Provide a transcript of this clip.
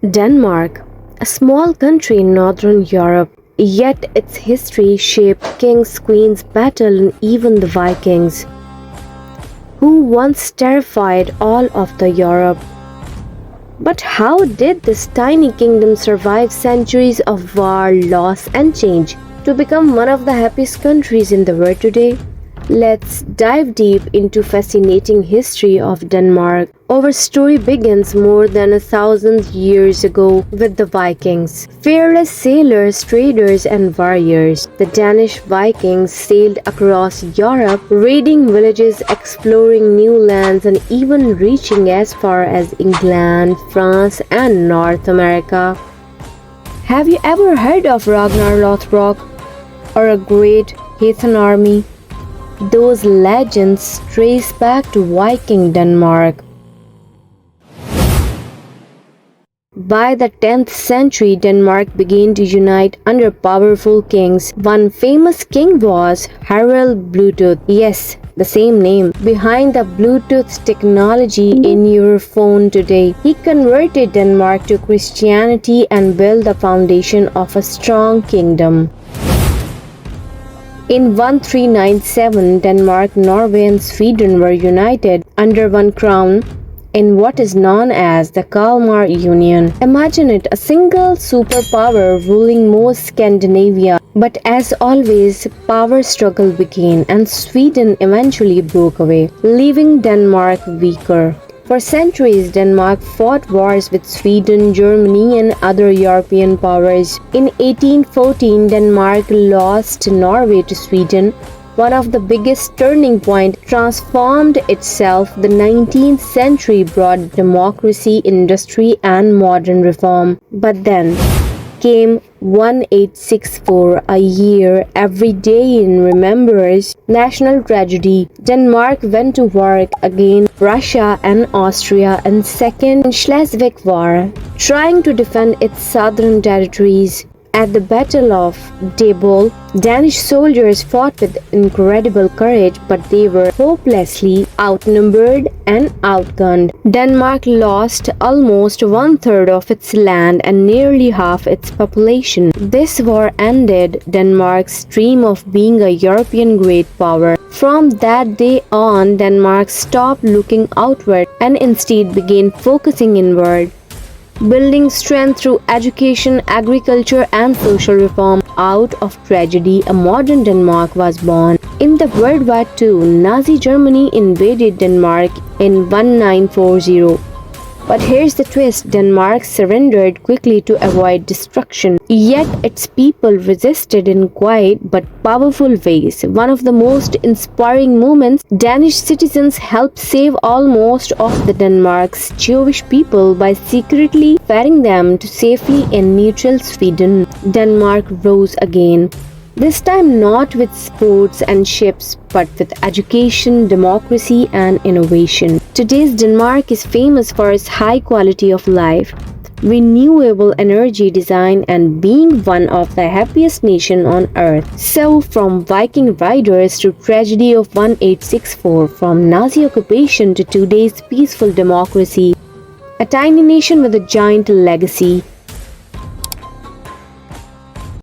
Denmark, a small country in northern Europe, yet its history shaped kings, queens, battle, and even the Vikings, who once terrified all of the Europe. But how did this tiny kingdom survive centuries of war, loss, and change to become one of the happiest countries in the world today? Let's dive deep into fascinating history of Denmark. Our story begins more than 1,000 years ago with the Vikings. Fearless sailors, traders, and warriors, the Danish Vikings sailed across Europe, raiding villages, exploring new lands, and even reaching as far as England, France, and North America. Have you ever heard of Ragnar Lothbrok or a great Heathen army? Those legends trace back to Viking Denmark. By the 10th century, Denmark began to unite under powerful kings. One famous king was Harald Bluetooth. Yes, the same name behind the Bluetooth technology in your phone today. He converted Denmark to Christianity and built the foundation of a strong kingdom. In 1397, Denmark, Norway, and Sweden were united under one crown in what is known as the Kalmar Union. Imagine it, a single superpower ruling most Scandinavia. But as always, power struggle began and Sweden eventually broke away, leaving Denmark weaker. For centuries, Denmark fought wars with Sweden, Germany, and other European powers. In 1814, Denmark lost Norway to Sweden. One of the biggest turning points transformed itself. The 19th century brought democracy, industry, and modern reform. But then came 1864, a year every day in remembers national tragedy. Denmark went to war against Russia and Austria in Second Schleswig War, trying to defend its southern territories. At the Battle of Debol, Danish soldiers fought with incredible courage, but they were hopelessly outnumbered and outgunned. Denmark lost almost one-third of its land and nearly half its population. This war ended Denmark's dream of being a European great power. From that day on, Denmark stopped looking outward and instead began focusing inward, building strength through education, agriculture, and social reform. Out of tragedy, a modern Denmark was born. In the World War II, Nazi Germany invaded Denmark in 1940. But here's the twist: Denmark surrendered quickly to avoid destruction. Yet its people resisted in quiet but powerful ways. One of the most inspiring moments, Danish citizens helped save almost of the Denmark's Jewish people by secretly ferrying them to safety in neutral Sweden. Denmark rose again. This time not with sports and ships, but with education, democracy, and innovation. Today's Denmark is famous for its high quality of life, renewable energy design, and being one of the happiest nation on earth. So from Viking riders to tragedy of 1864, from Nazi occupation to today's peaceful democracy, a tiny nation with a giant legacy.